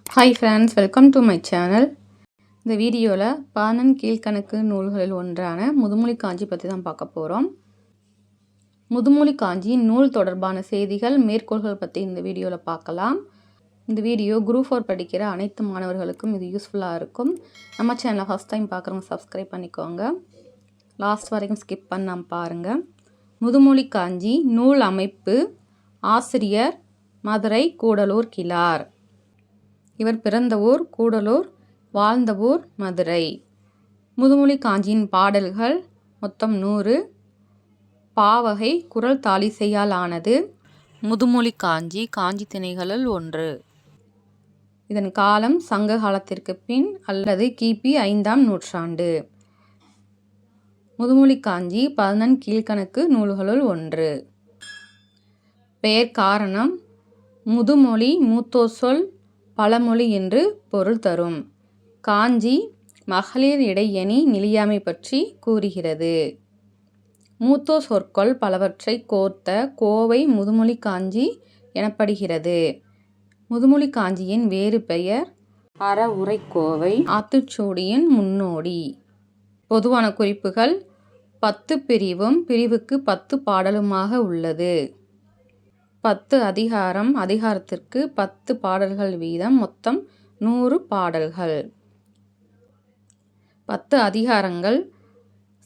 Hi friends, welcome to my channel. இந்த வீடியோவில் பாணன் கீழ்கணக்கு நூல்களில் ஒன்றான முதுமொழி காஞ்சி பற்றி தான் பார்க்க போகிறோம். முதுமொழி காஞ்சி நூல் தொடர்பான செய்திகள், மேற்கோள்கள் பற்றி இந்த வீடியோவில் பார்க்கலாம். இந்த வீடியோ குரூப் 4 படிக்கிற அனைத்து மாணவர்களுக்கும் இது யூஸ்ஃபுல்லாக இருக்கும். நம்ம சேனலை ஃபஸ்ட் டைம் பார்க்குறவங்க சப்ஸ்கிரைப் பண்ணிக்கோங்க. லாஸ்ட் வரைக்கும் ஸ்கிப் பண்ணாமல் பாருங்கள். முதுமொழி காஞ்சி நூல் அமைப்பு. ஆசிரியர் மதுரை கூடலூர் கிழார். இவர் பிறந்த ஊர் கூடலூர், வாழ்ந்த ஊர் மதுரை. முதுமொழி காஞ்சியின் பாடல்கள் மொத்தம் 100. பாவகை குறள் தாளிசையால் ஆனது. முதுமொழி காஞ்சி காஞ்சி திணைகளுள் ஒன்று. இதன் காலம் சங்க காலத்திற்கு பின் அல்லது கிபி 5ஆம் நூற்றாண்டு. முதுமொழி காஞ்சி 11 கீழ்கணக்கு நூல்களுள் ஒன்று. பெயர் காரணம். முதுமொழி மூத்தோர் சொல் பழமொழி என்று பொருள் தரும். காஞ்சி மகளிர் இடையணி நிலையாமை பற்றி கூறுகிறது. மூத்தோர் சொற்கள் பலவற்றை கோர்த்த கோவை முதுமொழி காஞ்சி எனப்படுகிறது. முதுமொழி காஞ்சியின் வேறு பெயர் அறவுரைக்கோவை, ஆத்திச்சூடியின் முன்னோடி. பொதுவான குறிப்புகள்: 10 பிரிவும் பிரிவுக்கு 10 பாடலுமாக உள்ளது. 10 அதிகாரம், அதிகாரத்திற்கு 10 பாடல்கள் வீதம், மொத்தம் 100 பாடல்கள். 10 அதிகாரங்கள்: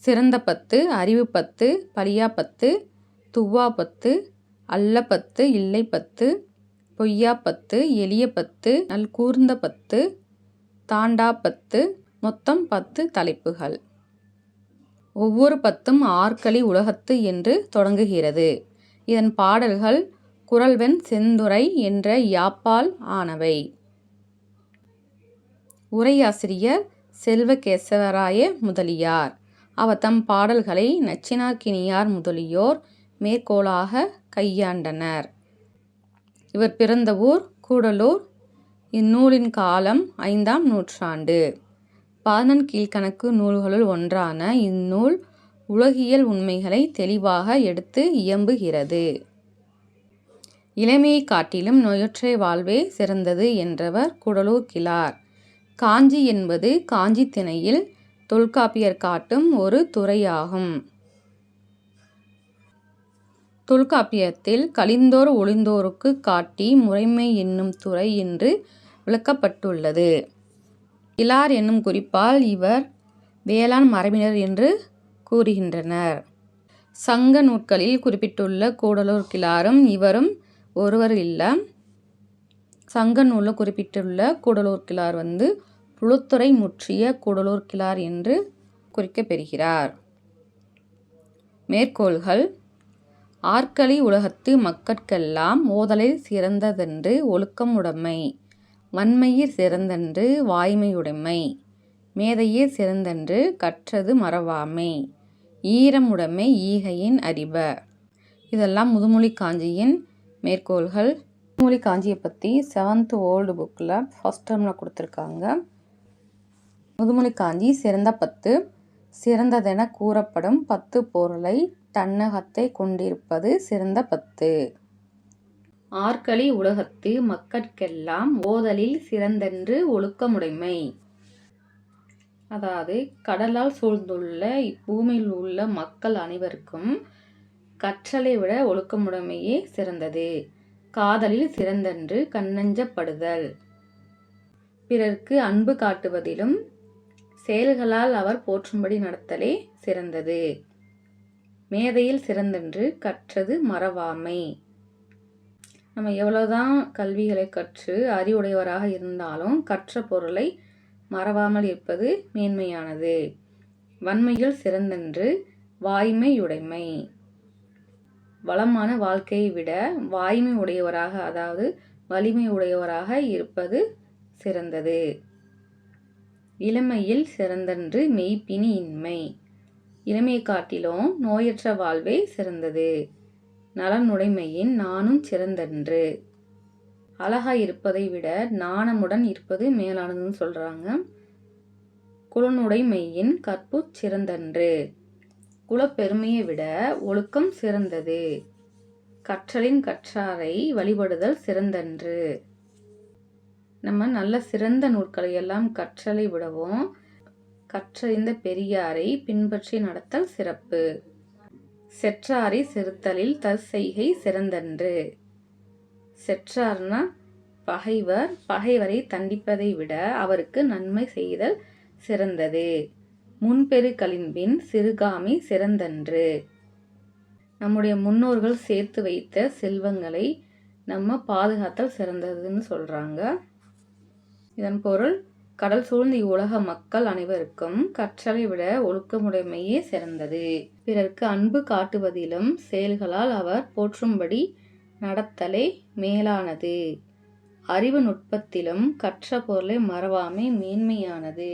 சிறந்த 10, அறிவு 10, பழியா 10, துவா 10, அல்ல 10, இல்லை 10, பொய்யா 10, எளிய 10, நல்கூர்ந்த 10, தாண்டா 10, மொத்தம் 10 தலைப்புகள். ஒவ்வொரு 10ம் ஆற்களி உலகத்து என்று தொடங்குகிறது. இதன் பாடல்கள் குறள்வெண் செந்துறை என்ற யாப்பால் ஆனவை. உரையாசிரியர் செல்வகேசவராய முதலியார். அவர் தம் பாடல்களை நச்சினார்க்கினியார் முதலியோர் மேற்கோளாக கையாண்டனர். இவர் பிறந்த ஊர் கூடலூர். இந்நூலின் காலம் 5ஆம் நூற்றாண்டு. 11 கீழ்கணக்கு நூல்களுள் ஒன்றான இந்நூல் உலகியல் உண்மைகளை தெளிவாக எடுத்து இயம்புகிறது. இளமையை காட்டிலும் நோயற்ற வாழ்வே சிறந்தது என்றவர் கூடலூர் கிழார். காஞ்சி என்பது காஞ்சி திணையில் தொல்காப்பியர் காட்டும் ஒரு துறையாகும். தொல்காப்பியத்தில் கழிந்தோர் ஒழிந்தோருக்கு காட்டி முறைமை என்னும் துறை என்று விளக்கப்பட்டுள்ளது. கிழார் என்னும் குறிப்பால் இவர் வேளாண் மரபினர் என்று கூறுகின்றனர். சங்க நூற்களில் குறிப்பிட்டுள்ள கூடலூர் கிழாரும் இவரும் ஒருவர் இல்ல. சங்க நூலில் குறிப்பிட்டுள்ள கூடலூர் கிழார் புழுத்துறை முற்றிய கூடலூர் கிழார் என்று குறிக்கப்பெறுகிறார். மேற்கோள்கள்: ஆற்களி உலகத்து மக்கட்கெல்லாம் ஓதலில் சிறந்ததென்று ஒழுக்கம் உடைமை, வன்மையிற் சிறந்தன்று வாய்மையுடைமை, மேதையிற் சிறந்தன்று கற்றது மறவாமை, ஈரமுடைமை ஈகையின் அறிப. இதெல்லாம் முதுமொழி காஞ்சியின் மேற்கோள்கள். முதுமொழி காஞ்சியை பற்றி 7th ஓல்டு புக்கில் ஃபஸ்ட் டேர்மில் கொடுத்துருக்காங்க. முதுமொழி காஞ்சி சிறந்த 10. சிறந்ததென கூறப்படும் 10 பொருளை தன்னகத்தை கொண்டிருப்பது சிறந்த 10. ஆற்களி உலகத்து மக்கட்கெல்லாம் ஓதலில் சிறந்தென்று ஒழுக்கமுடைமை. அதாவது கடலால் சூழ்ந்துள்ள இப்பூமியில் உள்ள மக்கள் அனைவருக்கும் கற்றலை விட ஒழுக்கமுடைமையே சிறந்தது. காதலில் சிறந்தன்று கண்ணஞ்சப்படுதல். பிறர்க்கு அன்பு காட்டுவதிலும் செயல்களால் அவர் போற்றும்படி நடத்தலே சிறந்தது. மேதையில் சிறந்தன்று கற்றது மறவாமை. நம்ம எவ்வளவுதான் கல்விகளை கற்று அறிவுடையவராக இருந்தாலும் கற்ற பொருளை மறவாமல் இருப்பது மேன்மையானது. வன்மையில் சிறந்தன்று வாய்மையுடைமை. வளமான வாழ்க்கையை விட வாய்மை உடையவராக, அதாவது வலிமை உடையவராக இருப்பது சிறந்தது. இளமையில் சிறந்தன்று மெய்ப்பினி இன்மை. இளமையை காட்டிலும் நோயற்ற வாழ்வே சிறந்தது. நலனுடைமையின் நாணும் சிறந்தன்று. அழகாய் இருப்பதை விட நாணமுடன் இருப்பது மேலானதுன்னு சொல்றாங்க. குலனுடைமையின் கற்பு சிறந்தன்று. குலப்பெருமையை விட ஒழுக்கம் சிறந்தது. கற்றலின் கற்றாரை வழிபடுதல் சிறந்தன்று. நம்ம நல்ல சிறந்த நூல்களை எல்லாம் கற்றலை விடவும் கற்றறிந்த பெரியாரை பின்பற்றி நடத்தல் சிறப்பு. செற்றாரை செறுத்தலில் தற்செய்கை சிறந்தன்று. செற்றார்னா பகைவர், பகைவரை தண்டிப்பதை விட அவருக்கு நன்மை செய்தல் சிறந்தது. முன்பெரு களின்பின் சிறுகாமை சிறந்தன்று. நம்முடைய முன்னோர்கள் சேர்த்து வைத்த செல்வங்களை நம்ம பாதுகாத்தல் சிறந்ததுன்னு சொல்றாங்க. இதன் பொருள், கடல் சூழ்ந்த இவ்வுலக மக்கள் அனைவருக்கும் கற்றலை விட ஒழுக்கமுடைமையே சிறந்தது. பிறர்க்கு அன்பு காட்டுவதிலும் செயல்களால் அவர் போற்றும்படி நடத்தலே மேலானது. அறிவு நுட்பத்திலும் கற்ற பொருளை மறவாமை மேன்மையானது.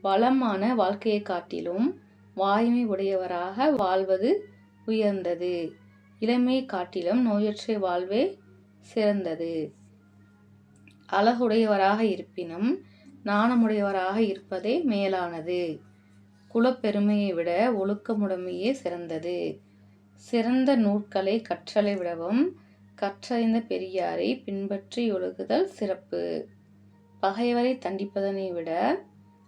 வளமான வாழ்க்கையை காட்டிலும் வாய்மை உடையவராக வாழ்வது உயர்ந்தது. இளமையை காட்டிலும் நோயற்ற வாழ்வே சிறந்தது. அழகுடையவராக இருப்பினும் நாணமுடையவராக இருப்பதே மேலானது. குலப்பெருமையை விட ஒழுக்கமுடைமையே சிறந்தது. சிறந்த நூற்களை கற்றலை விடவும் கற்றறிந்த பெரியாரை பின்பற்றி ஒழுகுதல் சிறப்பு. பகைவரை தண்டிப்பதனை விட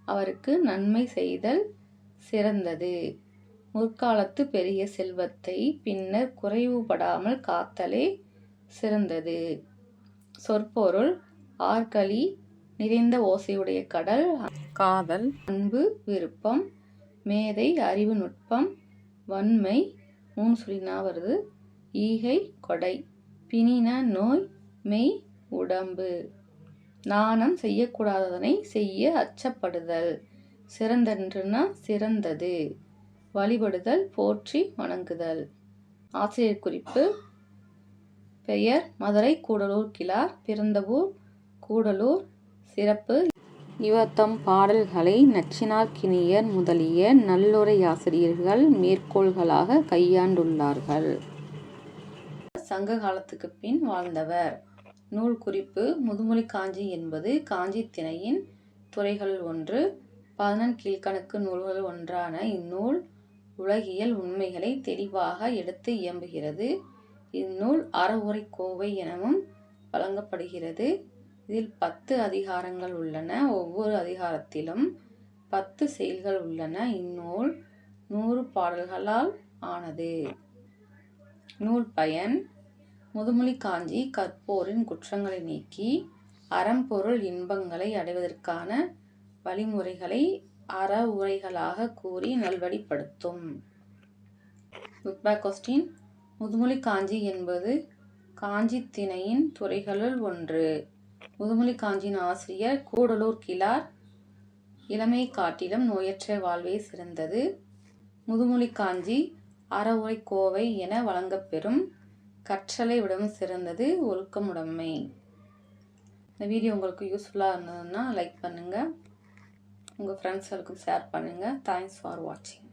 அவருக்கு நன்மை செய்தல் சிறந்தது. முற்காலத்து பெரிய செல்வத்தை பின்னர் குறைவுபடாமல் காத்தலே சிறந்தது. சொற்பொருள், ஆர்களி நிறைந்த ஓசையுடைய கடல், காதல், அன்பு, விருப்பம், மேதை, அறிவு நுட்பம், வன்மை, 3 சொல்லினா வருது, ஈகை, கொடை, பிணின நோய், மெய், உடம்பு, நாணம், செய்யக்கூடாததனை செய்ய அச்சப்படுதல், சிறந்தன்றுனா சிறந்தது, வழிபடுதல், போற்றி வணங்குதல். ஆசிரியர் குறிப்பு: பெயர் மதுரை கூடலூர் கிழார், பிறந்த ஊர் கூடலூர். சிறப்பு: இவர் தம் பாடல்களை நச்சினார்க்கினியர் முதலிய நல்லுரையாசிரியர்கள் மேற்கோள்களாக கையாண்டுள்ளார்கள். சங்க காலத்துக்கு பின் வாழ்ந்தவர். நூல் குறிப்பு: முதுமொழி காஞ்சி என்பது காஞ்சி திணையின் துறைகளுள் ஒன்று. 11 கீழ்க்கணக்கு நூல்களுள் ஒன்றான இந்நூல் உலகியல் உண்மைகளை தெளிவாக எடுத்து இயம்புகிறது. இந்நூல் அறவுரை கோவை எனவும் வழங்கப்படுகிறது. இதில் 10 அதிகாரங்கள் உள்ளன. ஒவ்வொரு அதிகாரத்திலும் 10 செயல்கள் உள்ளன. இந்நூல் 100 பாடல்களால் ஆனது. நூல் பயன்: முதுமொழி காஞ்சி கற்போரின் குற்றங்களை நீக்கி அறம்பொருள் இன்பங்களை அடைவதற்கான வழிமுறைகளை அறவுரைகளாக கூறி நல்வழிப்படுத்தும். கொஸ்டின்: முதுமொழி காஞ்சி என்பது காஞ்சி திணையின் துறைகளுள் ஒன்று. முதுமொழி காஞ்சியின் ஆசிரியர் கூடலூர் கிழார். இளமையை காட்டிலும் நோயற்ற வாழ்வே சிறந்தது. முதுமொழி காஞ்சி அறவுரை கோவை என வழங்கப்பெறும். கற்றலை விடவும் சிறந்தது ஒழுக்கமுடைமை. இந்த வீடியோ உங்களுக்கு யூஸ்ஃபுல்லாக இருந்ததுன்னா லைக் பண்ணுங்கள், உங்கள் ஃப்ரெண்ட்ஸுகளுக்கும் ஷேர் பண்ணுங்கள். தேங்க்ஸ் ஃபார் வாட்சிங்.